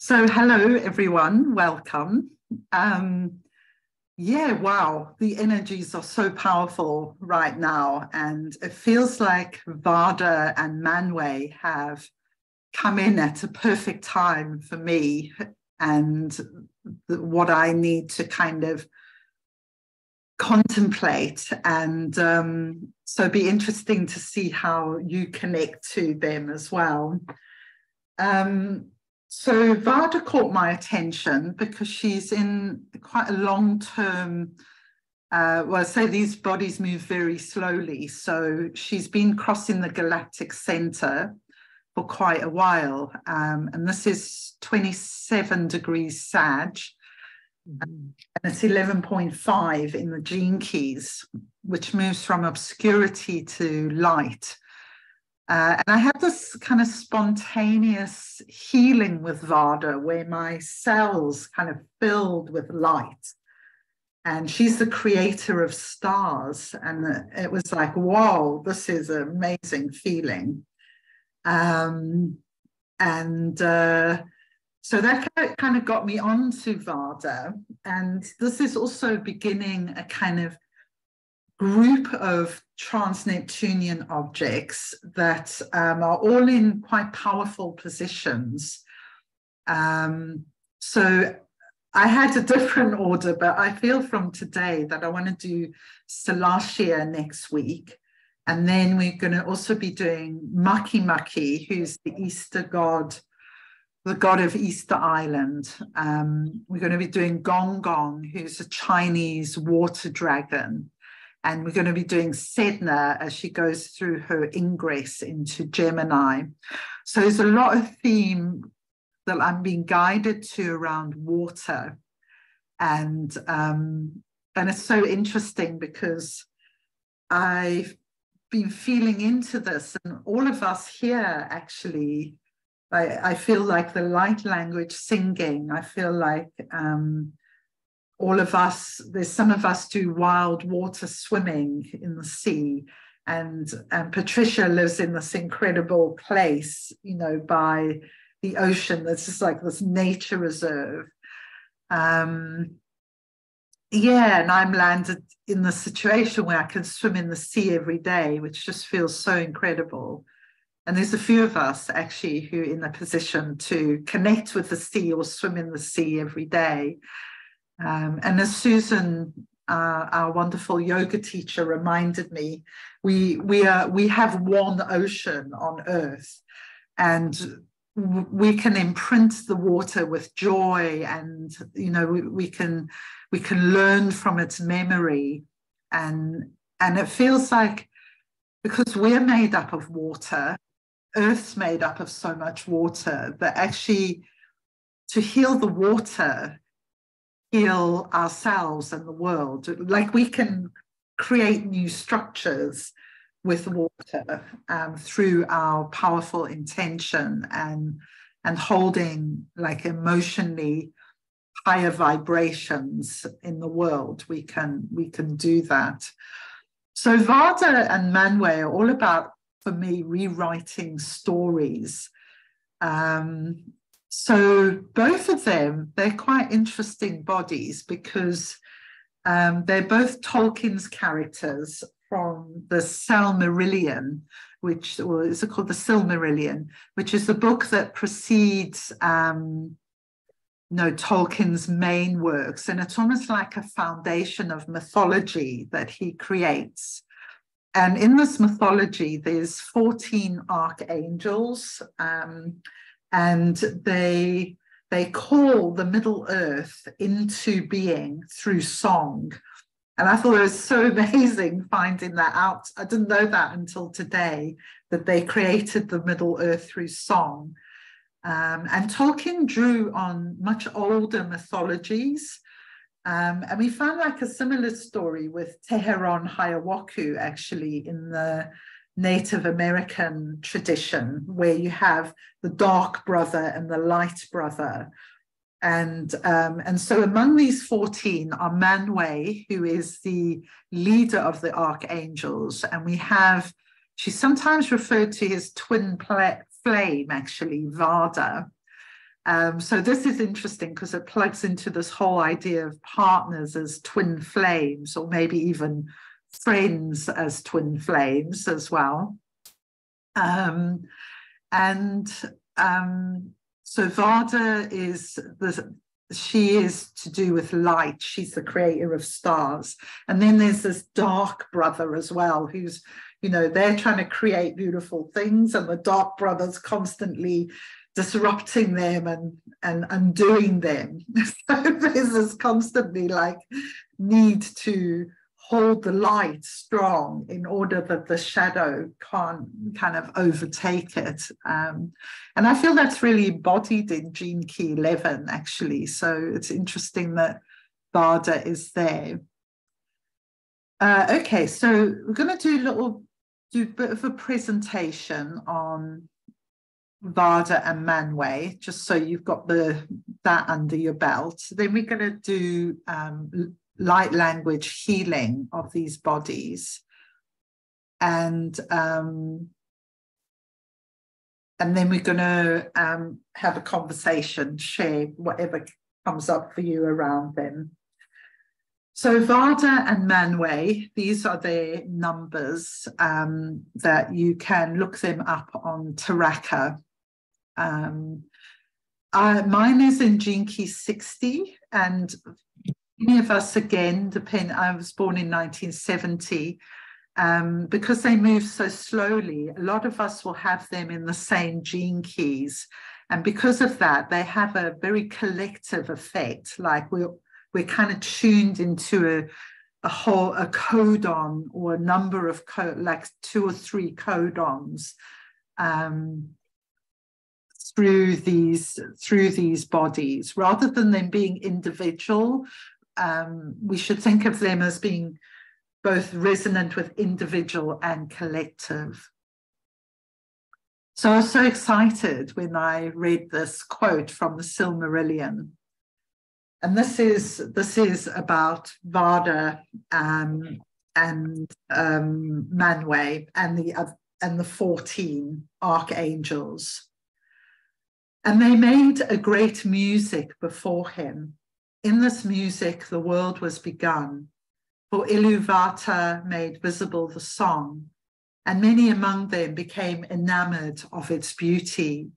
So hello, everyone. Welcome. Yeah, wow. The energies are so powerful right now. And it feels like Varda and Manwe have come in at a perfect time for me and what I need to kind of contemplate. And so it'd be interesting to see how you connect to them as well. So Varda caught my attention because she's in quite a long-term, well, say these bodies move very slowly. So she's been crossing the galactic center for quite a while. And this is 27 degrees Sag, and it's 11.5 in the gene keys, which moves from obscurity to light. And I had this kind of spontaneous healing with Varda where my cells kind of filled with light. And she's the creator of stars. And it was like, whoa, this is an amazing feeling. So that kind of got me onto Varda. And this is also beginning a kind of group of trans-Neptunian objects that are all in quite powerful positions. So I had a different order, but I feel from today that I want to do Selassie next week. And then we're going to also be doing Maki Maki, who's the Easter god, the god of Easter Island. We're going to be doing Gong Gong, who's a Chinese water dragon. And we're going to be doing Sedna as she goes through her ingress into Gemini. So there's a lot of theme that I'm being guided to around water. And it's so interesting because I've been feeling into this, and all of us here actually, I feel like the light language singing. I feel like all of us, there's some of us do wild water swimming in the sea. And Patricia lives in this incredible place, you know, by the ocean. That's just like this nature reserve. And I'm landed in the situation where I can swim in the sea every day, which just feels so incredible. And there's a few of us actually who are in a position to connect with the sea or swim in the sea every day. And as Susan, our wonderful yoga teacher, reminded me, we have one ocean on Earth, and we can imprint the water with joy, and we can learn from its memory, and it feels like because we're made up of water, Earth's made up of so much water that actually to heal the water, heal ourselves and the world. Like we can create new structures with water through our powerful intention and holding like emotionally higher vibrations in the world. We can do that. So Varda and Manwe are all about, for me, rewriting stories. So both of them, they're quite interesting bodies because they're both Tolkien's characters from the Silmarillion, or is it called the Silmarillion, which is the book that precedes Tolkien's main works. And it's almost like a foundation of mythology that he creates. And in this mythology, there's 14 archangels, and they call the Middle Earth into being through song. And I thought it was so amazing finding that out. I didn't know that until today, that they created the Middle Earth through song. And Tolkien drew on much older mythologies. And we found like a similar story with Teheran Hayawaku, actually, in the Native American tradition, where you have the dark brother and the light brother. And so among these 14 are Manwe, who is the leader of the archangels. And she's sometimes referred to his twin flame, actually, Varda. So this is interesting because it plugs into this whole idea of partners as twin flames, or maybe even friends as twin flames as well. So Varda she is to do with light. She's the creator of stars. And then there's this dark brother as well, who's, they're trying to create beautiful things, and the dark brother's constantly disrupting them and undoing them. So there's this constantly need to hold the light strong in order that the shadow can't kind of overtake it. And I feel that's really embodied in Gene Key 11, actually. So it's interesting that Varda is there. Okay, so we're going to do a bit of a presentation on Varda and Manwe, just so you've got that under your belt. Then we're going to do light language healing of these bodies, and then we're going to have a conversation, share whatever comes up for you around them. So Varda and Manwe, these are their numbers that you can look them up on Taraka. Mine is in Gene Key 60, and many of us, again, I was born in 1970, because they move so slowly, a lot of us will have them in the same gene keys. And because of that, they have a very collective effect. Like we're kind of tuned into a codon, or a number of like 2 or 3 codons through these bodies, rather than them being individual. We should think of them as being both resonant with individual and collective. So I was so excited when I read this quote from the Silmarillion. And this is about Varda and Manwe and the 14 archangels. And they made a great music before him. In this music, the world was begun, for Iluvata made visible the song, and many among them became enamored of its beauty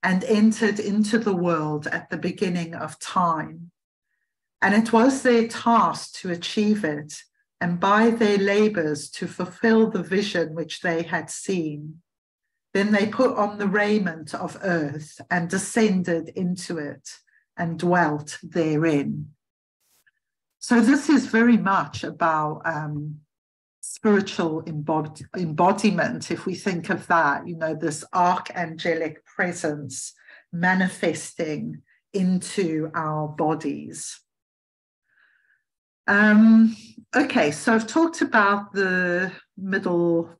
and entered into the world at the beginning of time. And it was their task to achieve it, and by their labors to fulfill the vision which they had seen. Then they put on the raiment of earth and descended into it and dwelt therein. So this is very much about spiritual embodiment, if we think of that, this archangelic presence manifesting into our bodies. Okay, so I've talked about the Middle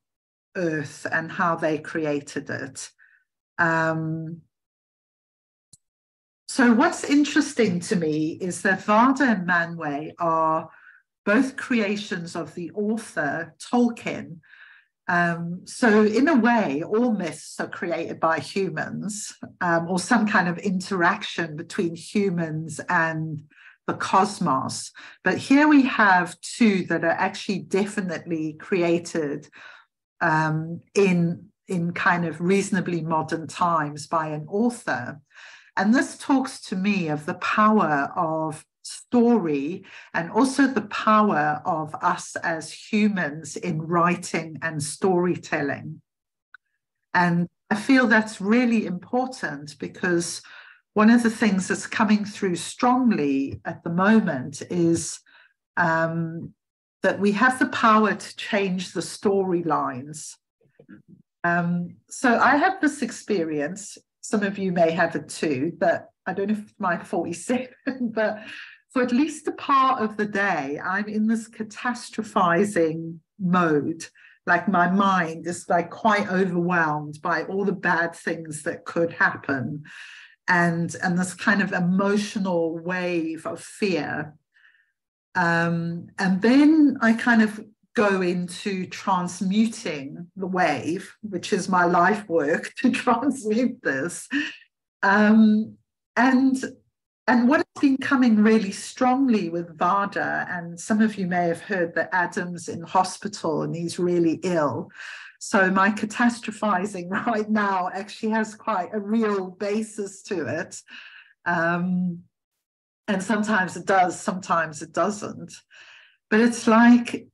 Earth and how they created it. So what's interesting to me is that Varda and Manwe are both creations of the author Tolkien. So in a way, all myths are created by humans, or some kind of interaction between humans and the cosmos. But here we have 2 that are actually definitely created in kind of reasonably modern times by an author. And this talks to me of the power of story, and also the power of us as humans in writing and storytelling. And I feel that's really important, because one of the things that's coming through strongly at the moment is that we have the power to change the storylines. So I have this experience. Some of you may have it too, but I don't know if it's my 47, but for at least a part of the day, I'm in this catastrophizing mode. Like my mind is like quite overwhelmed by all the bad things that could happen, and this kind of emotional wave of fear. And then I kind of go into transmuting the wave, which is my life work, to transmute this. And And what has been coming really strongly with Varda, and some of you may have heard that Adam's in hospital and he's really ill. So my catastrophizing right now actually has quite a real basis to it. And sometimes it does, sometimes it doesn't. But it's like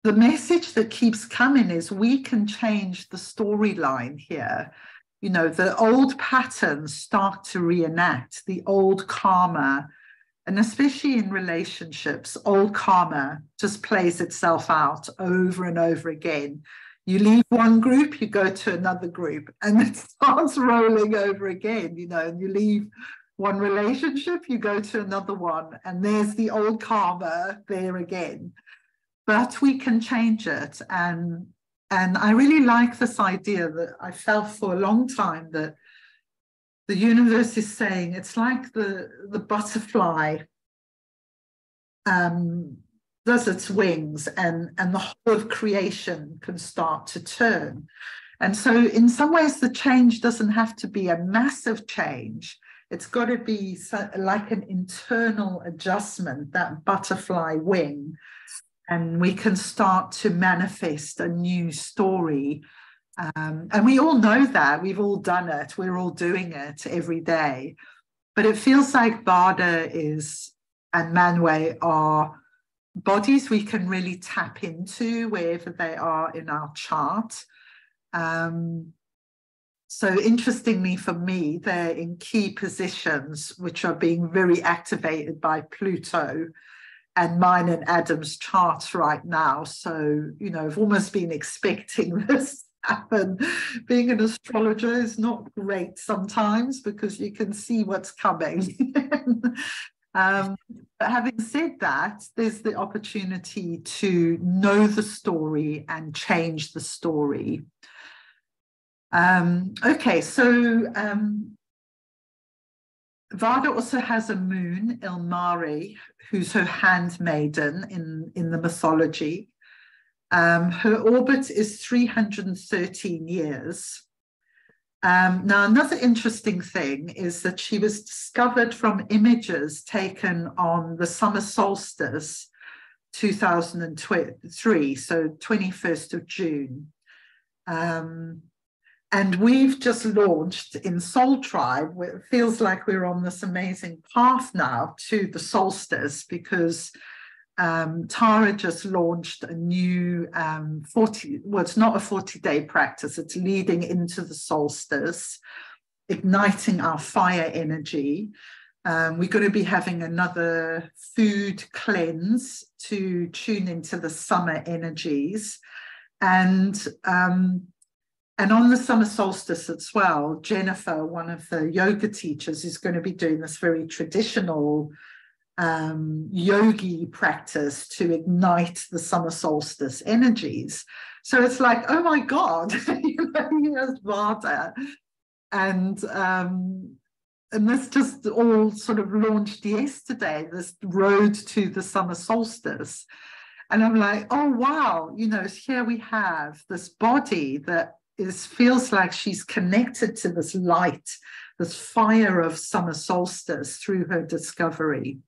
the message that keeps coming is we can change the storyline here. You know, the old patterns start to reenact, the old karma, and especially in relationships, old karma just plays itself out over and over again. You leave one group, you go to another group, and it starts rolling over again, you know, and you leave one relationship, you go to another one, and there's the old karma there again. But we can change it. And I really like this idea that I felt for a long time that the universe is saying it's like the butterfly does its wings and the whole of creation can start to turn. And so in some ways, the change doesn't have to be a massive change. It's got to be like an internal adjustment, that butterfly wing. And we can start to manifest a new story. And we all know that. We've all done it. We're all doing it every day. But it feels like Varda and Manwe are bodies we can really tap into wherever they are in our chart. So interestingly for me, they're in key positions which are being very activated by Pluto and mine and Adam's charts right now. So, you know, I've almost been expecting this to happen. Being an astrologer is not great sometimes because you can see what's coming. But having said that, there's the opportunity to know the story and change the story. Okay, so Varda also has a moon, Ilmari, who's her handmaiden in the mythology. Her orbit is 313 years. Now, another interesting thing is that she was discovered from images taken on the summer solstice, 2003, so 21st of June. And we've just launched in Soul Tribe, where it feels like we're on this amazing path now to the solstice, because Tara just launched a new it's not a 40-day practice, it's leading into the solstice, igniting our fire energy. We're going to be having another food cleanse to tune into the summer energies. And on the summer solstice as well, Jennifer, one of the yoga teachers, is going to be doing this very traditional yogi practice to ignite the summer solstice energies. So it's like, oh my God, you know, here's Varda. And this just all sort of launched yesterday, this road to the summer solstice. And I'm like, oh, wow, you know, here we have this body that feels like she's connected to this light, this fire of summer solstice through her discovery.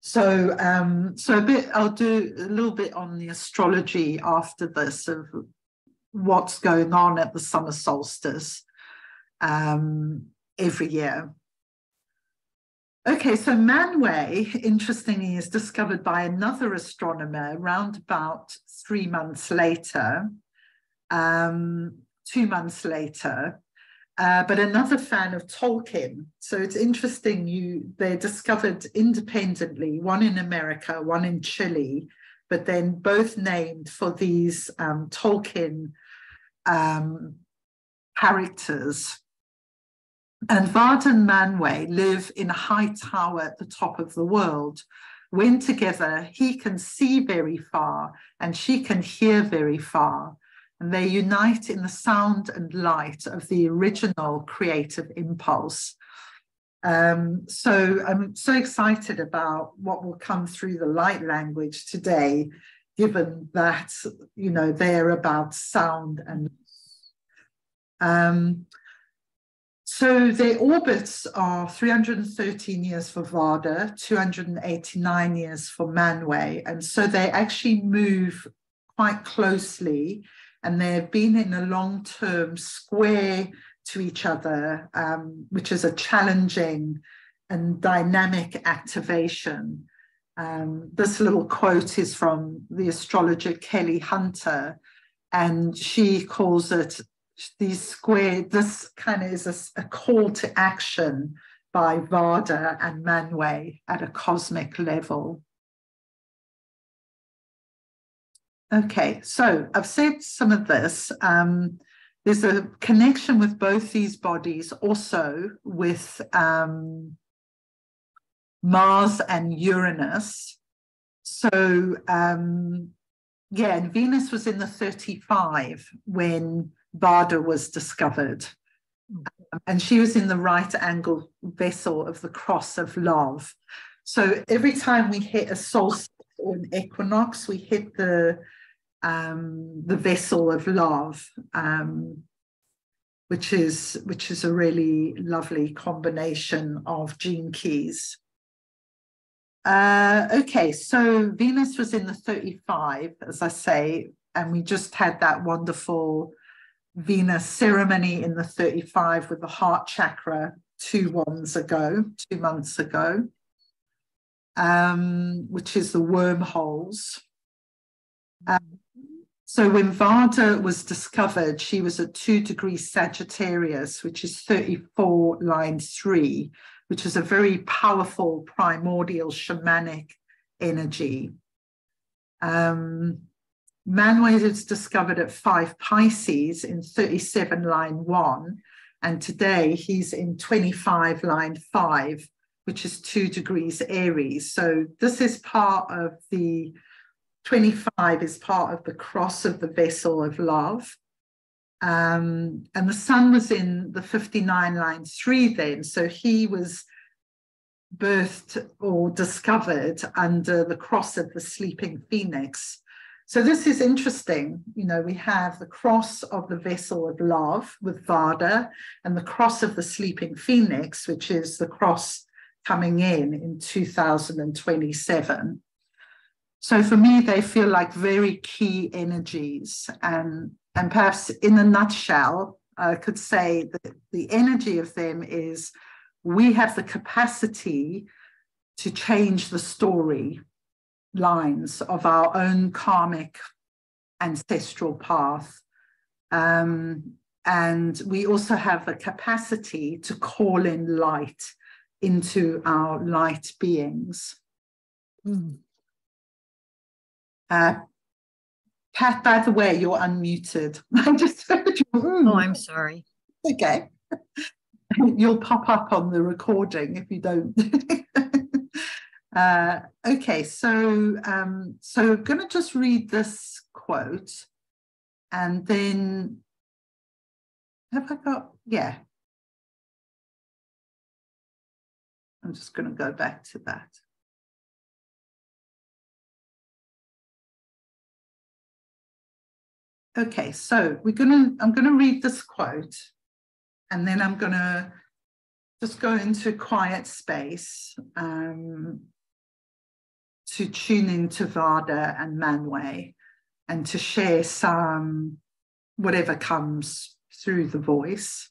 So, I'll do a little bit on the astrology after this of what's going on at the summer solstice every year. Okay, so Manwe, interestingly, is discovered by another astronomer around about 3 months later. 2 months later, but another fan of Tolkien. So it's interesting, they're discovered independently, one in America, one in Chile, but then both named for these Tolkien characters. And Varda and Manwe live in a high tower at the top of the world. When together, he can see very far and she can hear very far. And they unite in the sound and light of the original creative impulse. So I'm so excited about what will come through the light language today, given that, you know, they're about sound and So their orbits are 313 years for Varda, 289 years for Manwe. And so they actually move quite closely, and they've been in a long-term square to each other, which is a challenging and dynamic activation. This little quote is from the astrologer Kelly Hunter, and she calls it this kind of is a call to action by Varda and Manwe at a cosmic level. Okay, so I've said some of this. There's a connection with both these bodies also with Mars and Uranus. So, yeah, and Venus was in the 35 when Varda was discovered. And she was in the right angle vessel of the cross of love. So every time we hit a solstice or an equinox, we hit the vessel of love, which is a really lovely combination of gene keys. Okay, so Venus was in the 35, as I say, and we just had that wonderful Venus ceremony in the 35 with the heart chakra 2 months ago, which is the wormholes. So when Varda was discovered, she was at 2 degrees Sagittarius, which is 34 line 3, which is a very powerful primordial shamanic energy. Manwe was discovered at 5 Pisces in 37 line 1, and today he's in 25 line 5, which is 2 degrees Aries. So this is part of the 25 is part of the cross of the vessel of love. And the sun was in the 59 line 3 then, so he was birthed or discovered under the cross of the sleeping phoenix. So this is interesting. You know, we have the cross of the vessel of love with Varda and the cross of the sleeping phoenix, which is the cross coming in 2027. So for me, they feel like very key energies. And perhaps in a nutshell, I could say that the energy of them is we have the capacity to change the story lines of our own karmic ancestral path. And we also have the capacity to call in light into our light beings. Pat, by the way, you're unmuted. I just heard you. Oh, I'm sorry. Okay. You'll pop up on the recording if you don't. Okay, so I'm going to just read this quote, and then have I got? Yeah, I'm just going to go back to that. Okay, so I'm going to read this quote, and then I'm going to just go into a quiet space to tune into Varda and Manwe and to share some, whatever comes through the voice.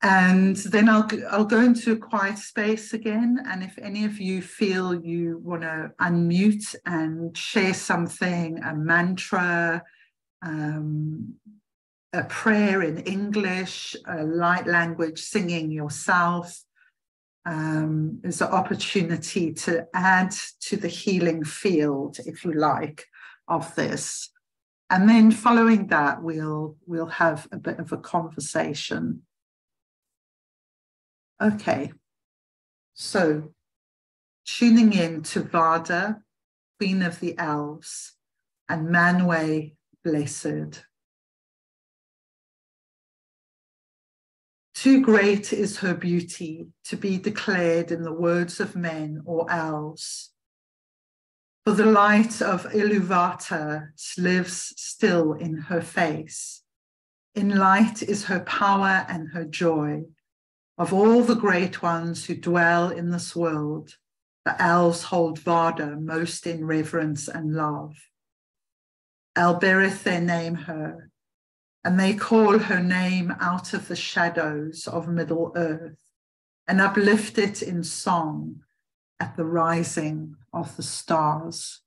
And then I'll go into a quiet space again. And if any of you feel you want to unmute and share something, a mantra, a prayer in English, a light language, singing yourself, is an opportunity to add to the healing field, if you like, of this. And then following that, we'll have a bit of a conversation. Okay, so tuning in to Varda, Queen of the Elves, and Manwe, Blessed. Too great is her beauty to be declared in the words of men or elves. For the light of Iluvata lives still in her face, In light is her power and her joy. Of all the great ones who dwell in this world, the elves hold Varda most in reverence and love. Alberith they name her, and they call her name out of the shadows of Middle Earth and uplift it in song at the rising of the stars.